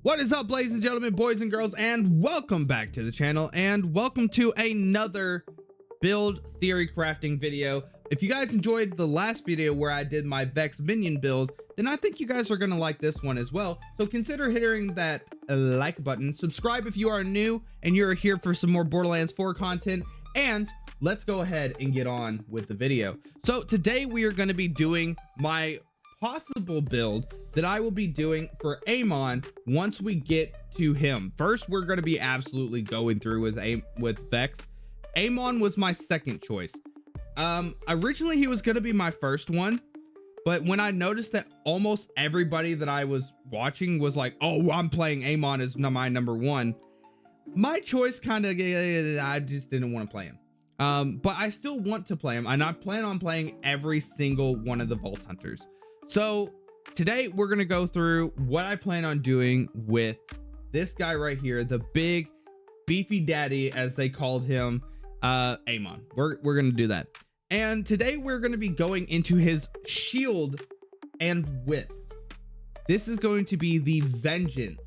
What is up, ladies and gentlemen, boys and girls, and welcome back to the channel, and welcome to another build theory crafting video. If you guys enjoyed the last video where I did my Vex minion build, then I think you guys are gonna like this one as well. So consider hitting that like button, subscribe if you are new and you're here for some more Borderlands 4 content, and let's go ahead and get on with the video. So today we are going to be doing my possible build that I will be doing for Amon once we get to him. First, we're going to be absolutely going through with Vex. Amon was my second choice. Originally he was going to be my first one, but when I noticed that almost everybody that I was watching was like, oh, I'm playing Amon as my number one, my choice kind of, I just didn't want to play him. But I still want to play him, and I plan on playing every single one of the Vault Hunters. So today we're going to go through what I plan on doing with this guy right here, the big beefy daddy, as they called him, Amon. We're going to do that. And today we're going to be going into his shield and whip. This is going to be the Vengeance,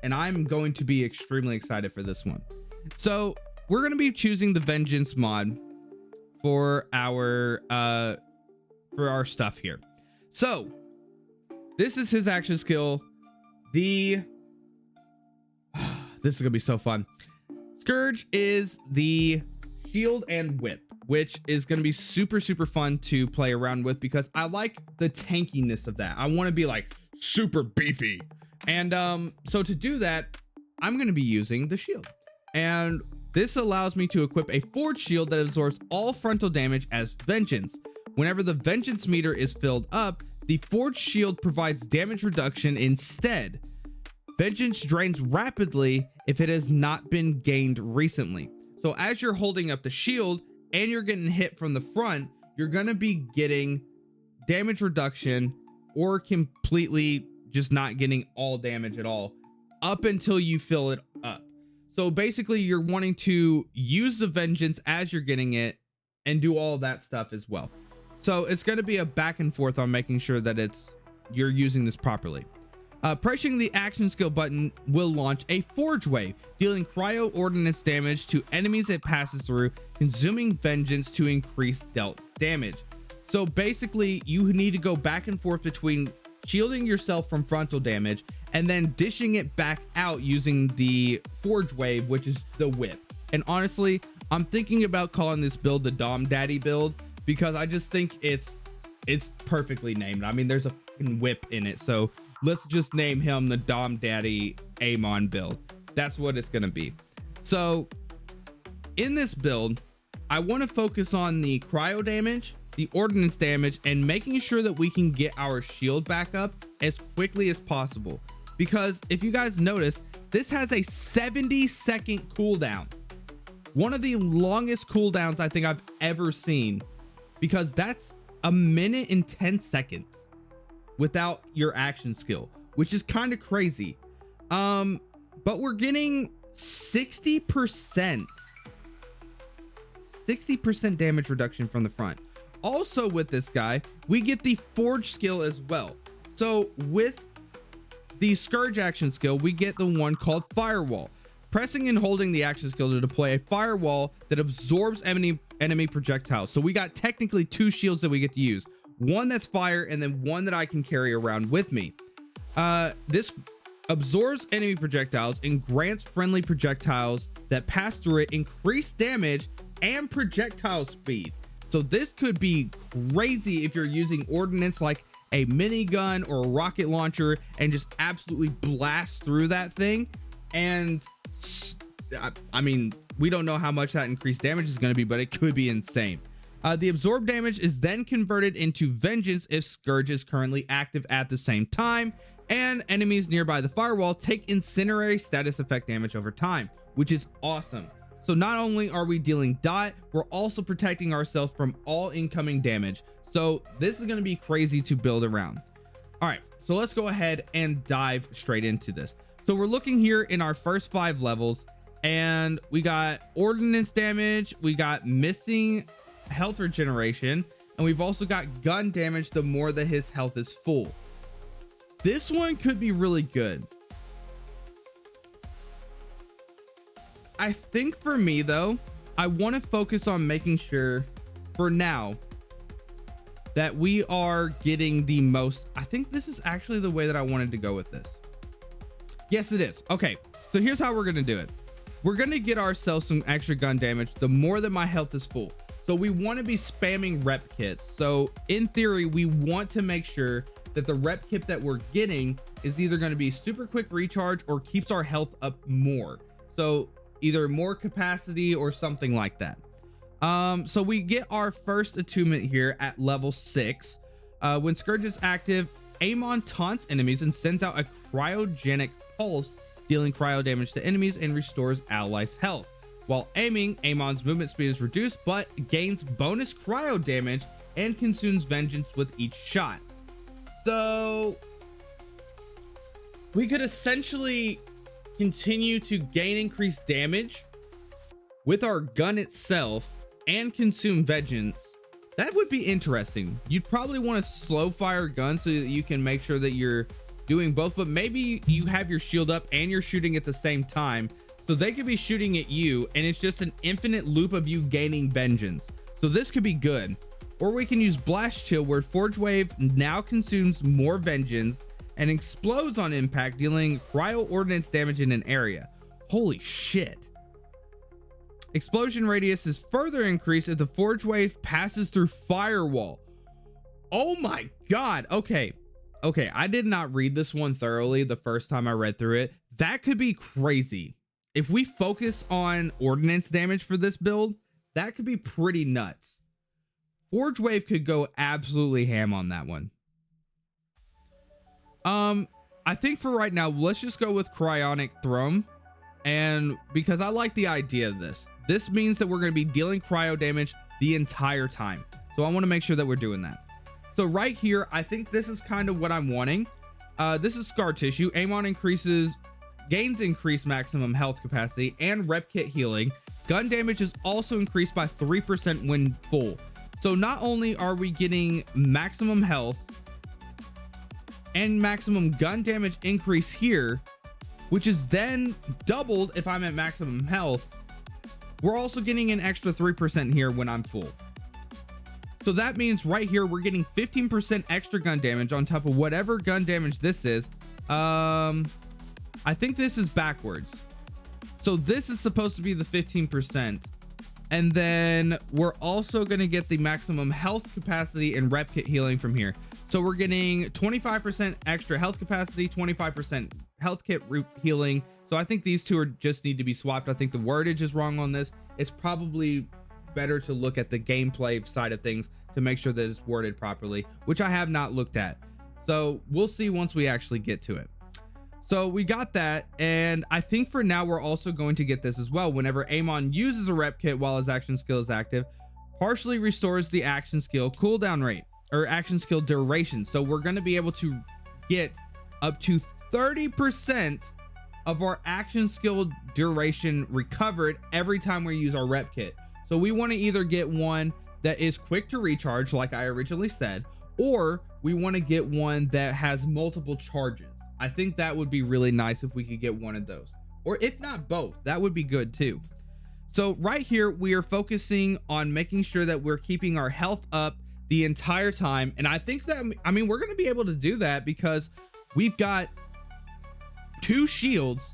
and I'm going to be extremely excited for this one. So we're going to be choosing the Vengeance mod for our stuff here. So this is his action skill. This is gonna be so fun. Scourge is the shield and whip, which is gonna be super fun to play around with because I like the tankiness of that. I want to be like super beefy, and so to do that I'm gonna be using the shield, and this allows me to equip a forged shield that absorbs all frontal damage as Vengeance. Whenever the Vengeance meter is filled up, the forged shield provides damage reduction instead. Vengeance drains rapidly if it has not been gained recently. So as you're holding up the shield and you're getting hit from the front, you're gonna be getting damage reduction or completely just not getting all damage at all up until you fill it up. So basically you're wanting to use the Vengeance as you're getting it and do all that stuff as well. So it's going to be a back and forth on making sure that you're using this properly. Pressing the action skill button will launch a forge wave, dealing cryo ordnance damage to enemies it passes through, consuming Vengeance to increase dealt damage. So basically you need to go back and forth between shielding yourself from frontal damage and then dishing it back out using the forge wave, which is the whip. And honestly, I'm thinking about calling this build the Dom Daddy build, because I just think it's perfectly named. I mean, there's a fucking whip in it, so let's just name him the Dom Daddy Amon build. That's what it's gonna be. So in this build, I want to focus on the cryo damage, the ordnance damage, and making sure that we can get our shield back up as quickly as possible. Because if you guys notice, this has a 70-second cooldown. One of the longest cooldowns I think I've ever seen, because that's a minute and 10 seconds without your action skill, which is kind of crazy. But we're getting 60% damage reduction from the front. Also with this guy, we get the forge skill as well. So with the Scourge action skill, we get the one called Firewall. Pressing and holding the action skill to deploy a firewall that absorbs enemy projectiles. So we got technically two shields that we get to use. One that's fire and then one that I can carry around with me. This absorbs enemy projectiles and grants friendly projectiles that pass through it increased damage and projectile speed. So this could be crazy if you're using ordnance like a minigun or a rocket launcher and just absolutely blast through that thing. And I mean, we don't know how much that increased damage is going to be, but it could be insane. The absorbed damage is then converted into Vengeance if Scourge is currently active at the same time, and enemies nearby the firewall take incendiary status effect damage over time, which is awesome. So not only are we dealing dot, we're also protecting ourselves from all incoming damage. So this is going to be crazy to build around. All right, so let's go ahead and dive straight into this. So we're looking here in our first 5 levels, and we got ordnance damage, we got missing health regeneration, and we've also got gun damage the more that his health is full. This one could be really good. I think for me though, I want to focus on making sure for now that we are getting the most. I think this is actually the way that I wanted to go with this. Yes, it is. Okay, so here's how we're gonna do it. We're gonna get ourselves some extra gun damage the more that my health is full. So we want to be spamming rep kits. So in theory, we want to make sure that the rep kit that we're getting is either going to be super quick recharge or keeps our health up more. So either more capacity or something like that. So we get our first attunement here at level 6. When Scourge is active, Amon taunts enemies and sends out a cryogenic pulse, dealing cryo damage to enemies and restores allies' health. While aiming, Amon's movement speed is reduced, but gains bonus cryo damage and consumes vengeance with each shot. So we could essentially continue to gain increased damage with our gun itself and consume vengeance. That would be interesting. You'd probably want to slow fire gun so that you can make sure that you're doing both, but maybe you have your shield up and you're shooting at the same time, so they could be shooting at you and it's just an infinite loop of you gaining vengeance. So this could be good. Or we can use blast chill, where Forge Wave now consumes more vengeance and explodes on impact, dealing cryo ordnance damage in an area. Holy shit. Explosion radius is further increased if the Forge Wave passes through firewall. Oh my god. Okay, I did not read this one thoroughly the first time I read through it. That could be crazy. If we focus on ordnance damage for this build, that could be pretty nuts. Forge Wave could go absolutely ham on that one. I think for right now, let's just go with Cryonic Thrum. And because I like the idea of this. This means that we're going to be dealing cryo damage the entire time. So I want to make sure that we're doing that. So right here, I think this is kind of what I'm wanting. This is Scar Tissue. Amon gains increased maximum health capacity and rep kit healing. Gun damage is also increased by 3% when full. So not only are we getting maximum health and maximum gun damage increase here, which is then doubled if I'm at maximum health, we're also getting an extra 3% here when I'm full. So that means right here, we're getting 15% extra gun damage on top of whatever gun damage this is. I think this is backwards. So this is supposed to be the 15%. And then we're also going to get the maximum health capacity and rep kit healing from here. So we're getting 25% extra health capacity, 25% health kit healing. So I think these two are just need to be swapped. I think the wordage is wrong on this. It's probably better to look at the gameplay side of things to make sure that it's worded properly, which I have not looked at. So we'll see once we actually get to it. So we got that, and I think for now we're also going to get this as well. Whenever Amon uses a rep kit while his action skill is active, partially restores the action skill cooldown rate or action skill duration. So we're going to be able to get up to 30% of our action skill duration recovered every time we use our rep kit. So we want to either get one that is quick to recharge, like I originally said, or we want to get one that has multiple charges. I think that would be really nice if we could get one of those, or if not both, that would be good too. So right here, we are focusing on making sure that we're keeping our health up the entire time. And I think that, I mean, we're going to be able to do that because we've got 2 shields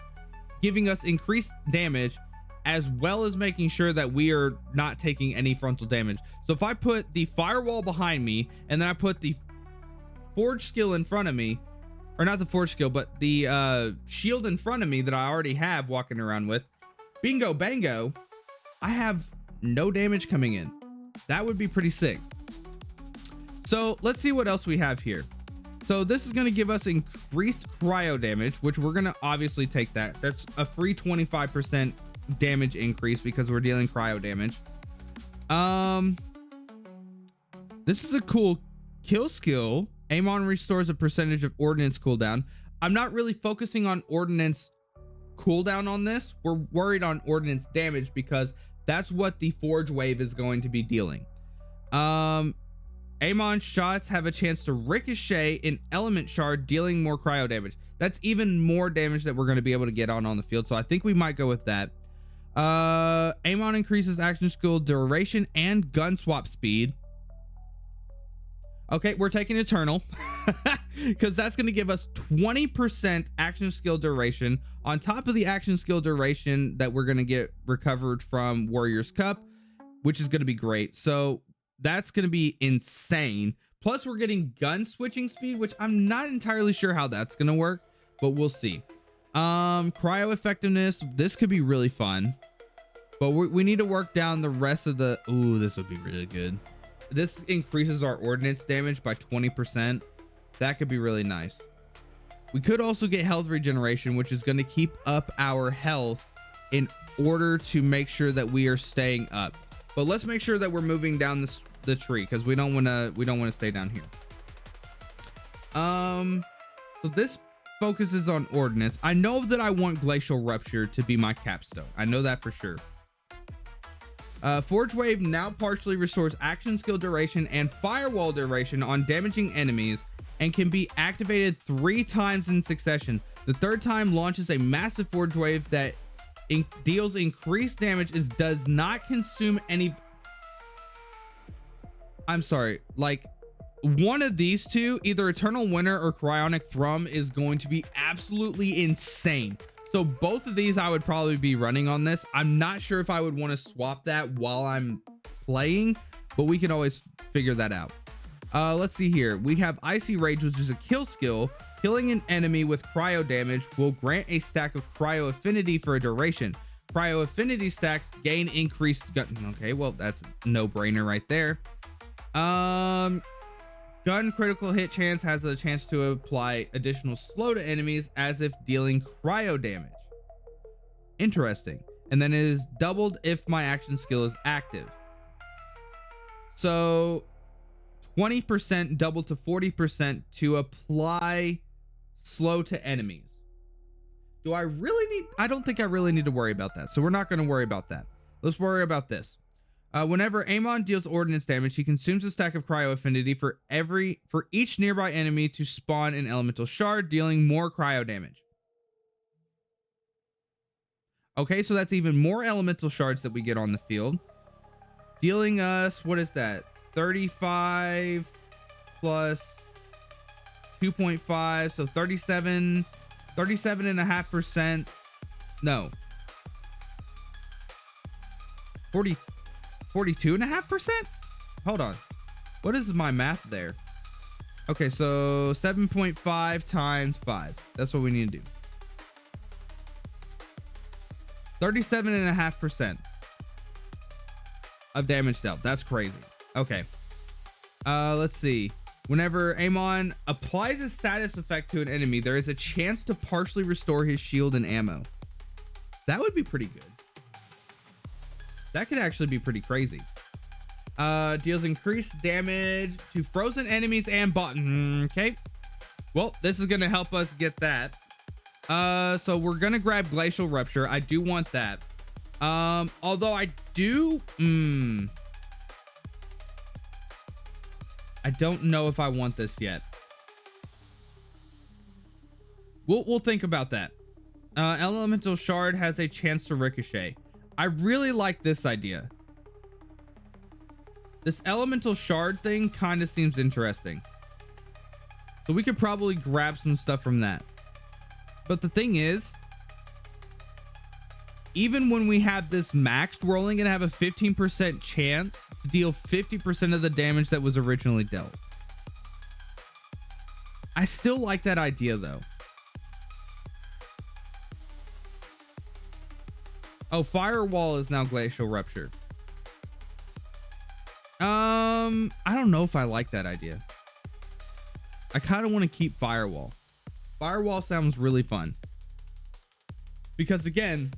giving us increased damage, as well as making sure that we are not taking any frontal damage. So if I put the firewall behind me and then I put the forge skill in front of me, or not the forge skill, but the shield in front of me that I already have walking around with, bingo bango, I have no damage coming in. That would be pretty sick. So let's see what else we have here. So this is going to give us increased cryo damage, which we're going to obviously take that. That's a free 25% damage increase because we're dealing cryo damage. This is a cool kill skill. Amon restores a percentage of ordnance cooldown. I'm not really focusing on ordnance cooldown on this. We're worried on ordnance damage because that's what the forge wave is going to be dealing. Amon shots have a chance to ricochet an element shard, dealing more cryo damage. That's even more damage that we're going to be able to get on the field. So I think we might go with that. Amon increases action skill duration and gun swap speed. Okay, we're taking Eternal because that's going to give us 20% action skill duration on top of the action skill duration that we're going to get recovered from Warrior's Cup, which is going to be great. So that's going to be insane. Plus we're getting gun switching speed, which I'm not entirely sure how that's going to work, but we'll see. Cryo effectiveness, this could be really fun, but we need to work down the rest of the, ooh, this would be really good. This increases our ordnance damage by 20%. That could be really nice. We could also get health regeneration, which is going to keep up our health in order to make sure that we are staying up. But let's make sure that we're moving down the tree, because we don't want to stay down here. So this focuses on ordnance. I know that I want glacial rupture to be my capstone. I know that for sure. Forge Wave now partially restores action skill duration and firewall duration on damaging enemies and can be activated 3 times in succession. The third time launches a massive Forge Wave that deals increased damage, does not consume any. I'm sorry, like one of these two, either Eternal Winter or Cryonic Thrum, is going to be absolutely insane. So both of these I would probably be running on this. I'm not sure if I would want to swap that while I'm playing, but we can always figure that out. Let's see here. We have Icy Rage, which is a kill skill. Killing an enemy with cryo damage will grant a stack of cryo affinity for a duration. Cryo affinity stacks gain increased gun. Okay, well, that's no brainer right there. Gun critical hit chance has a chance to apply additional slow to enemies as if dealing cryo damage. Interesting. And then it is doubled if my action skill is active. So 20% doubled to 40% to apply slow to enemies. Do I really need? I don't think I really need to worry about that. So we're not going to worry about that. Let's worry about this. Whenever Amon deals ordnance damage, he consumes a stack of cryo affinity for each nearby enemy to spawn an elemental shard, dealing more cryo damage. Okay, so that's even more elemental shards that we get on the field, dealing us, what is that, 35 plus 2.5, so 37.5%. No, 42.5%. Hold on, what is my math there? Okay, so 7.5 times 5, that's what we need to do. 37.5% of damage dealt. That's crazy. Okay, let's see. Whenever Amon applies a status effect to an enemy, there is a chance to partially restore his shield and ammo. That would be pretty good. That could actually be pretty crazy. Deals increased damage to frozen enemies and okay, well, this is gonna help us get that. So we're gonna grab glacial rupture. I do want that. Although I do I don't know if I want this yet. We'll think about that. Elemental shard has a chance to ricochet. I really like this idea. This elemental shard thing kind of seems interesting. So we could probably grab some stuff from that. But the thing is, even when we have this maxed, we're only going to have a 15% chance to deal 50% of the damage that was originally dealt. I still like that idea though. Oh, firewall is now glacial rupture. I don't know if I like that idea. I kind of want to keep firewall. Firewall sounds really fun. Because again,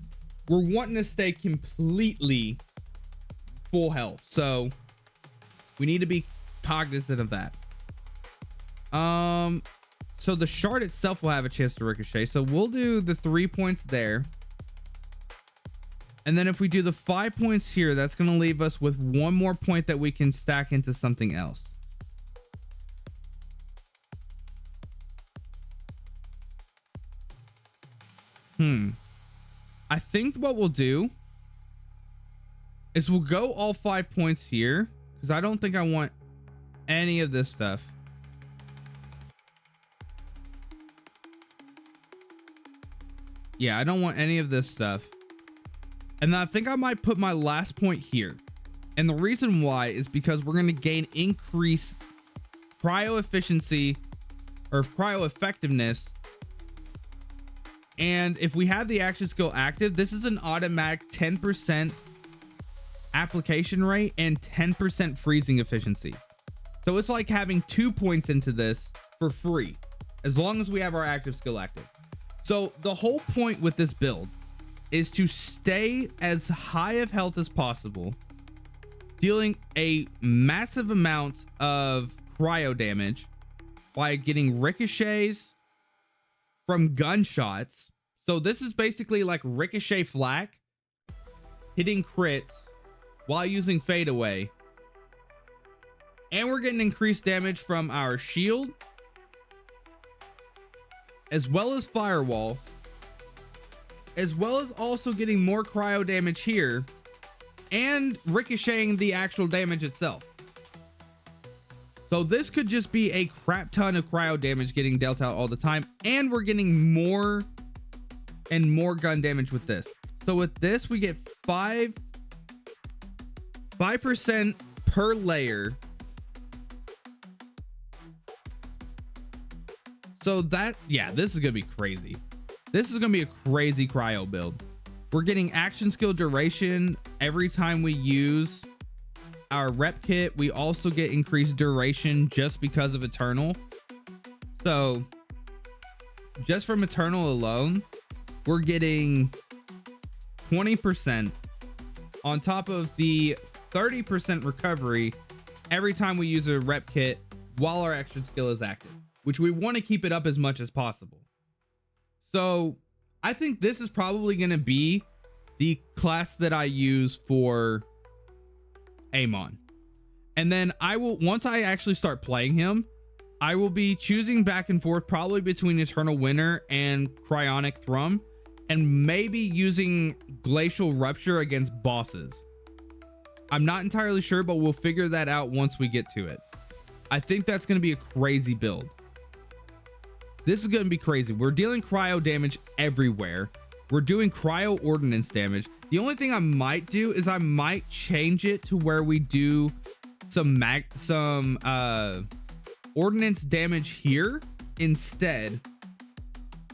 we're wanting to stay completely full health. So we need to be cognizant of that. So the shard itself will have a chance to ricochet. So we'll do the 3 points there. And then if we do the 5 points here, that's going to leave us with 1 more point that we can stack into something else. I think what we'll do is we'll go all 5 points here, because I don't think I want any of this stuff. Yeah, I don't want any of this stuff. And then I think I might put my last point here. And the reason why is because we're going to gain increased cryo efficiency or cryo effectiveness. And if we have the action skill active, this is an automatic 10% application rate and 10% freezing efficiency. So it's like having 2 points into this for free, as long as we have our active skill active. So the whole point with this build is to stay as high of health as possible, dealing a massive amount of cryo damage by getting ricochets from gunshots. So this is basically like ricochet flak, hitting crits while using fadeaway. And we're getting increased damage from our shield, as well as firewall, as well as also getting more cryo damage here and ricocheting the actual damage itself. So this could just be a crap ton of cryo damage getting dealt out all the time, and we're getting more and more gun damage with this. So with this, we get 5% per layer. So that, yeah, this is gonna be crazy. This is gonna be a crazy cryo build. We're getting action skill duration every time we use our rep kit. We also get increased duration just because of Eternal. So just from Eternal alone, we're getting 20% on top of the 30% recovery every time we use a rep kit while our action skill is active, which we want to keep it up as much as possible. So I think this is probably going to be the class that I use for Amon. And then I will, once I actually start playing him, I will be choosing back and forth probably between Eternal Winter and Cryonic Thrum, and maybe using Glacial Rupture against bosses. I'm not entirely sure, but we'll figure that out once we get to it. I think that's going to be a crazy build. This is going to be crazy. We're dealing cryo damage everywhere. We're doing cryo ordnance damage. The only thing I might do is I might change it to where we do some ordnance damage here instead.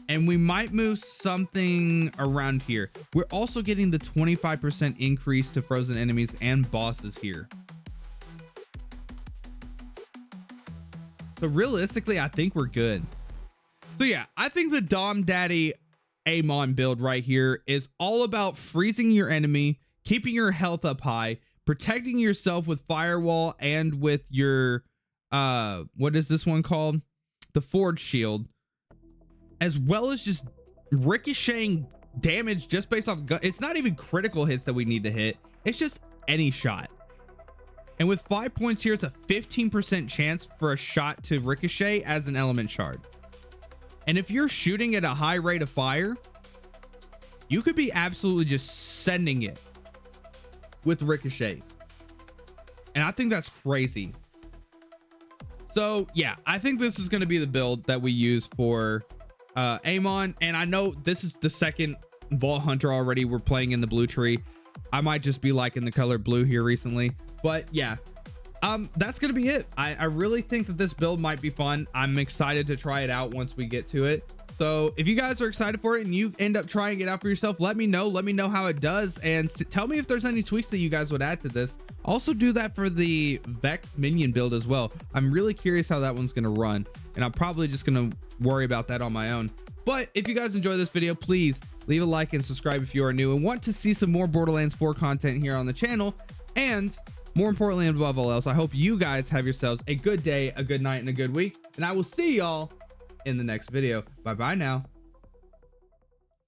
And we might move something around here. We're also getting the 25% increase to frozen enemies and bosses here. So realistically, I think we're good. So yeah, I think the Dom Daddy Amon build right here is all about freezing your enemy, keeping your health up high, protecting yourself with firewall and with your what is this one called? The Forge Shield, as well as just ricocheting damage just based off gun. It's not even critical hits that we need to hit. It's just any shot. And with 5 points here, it's a 15% chance for a shot to ricochet as an element shard. And if you're shooting at a high rate of fire, you could be absolutely just sending it with ricochets. And I think that's crazy. So yeah, I think this is going to be the build that we use for Amon. And I know this is the second Vault Hunter already we're playing in the blue tree. I might just be liking the color blue here recently, but yeah, that's gonna be it. I really think that this build might be fun. I'm excited to try it out once we get to it. So if you guys are excited for it and you end up trying it out for yourself, let me know how it does, and tell me if there's any tweaks that you guys would add to this. Also do that for the Vex minion build as well. I'm really curious how that one's gonna run, and I'm probably just gonna worry about that on my own. But if you guys enjoyed this video, please leave a like and subscribe if you are new and want to see some more Borderlands 4 content here on the channel. And more importantly, and above all else, I hope you guys have yourselves a good day, a good night, and a good week. And I will see y'all in the next video. Bye bye now.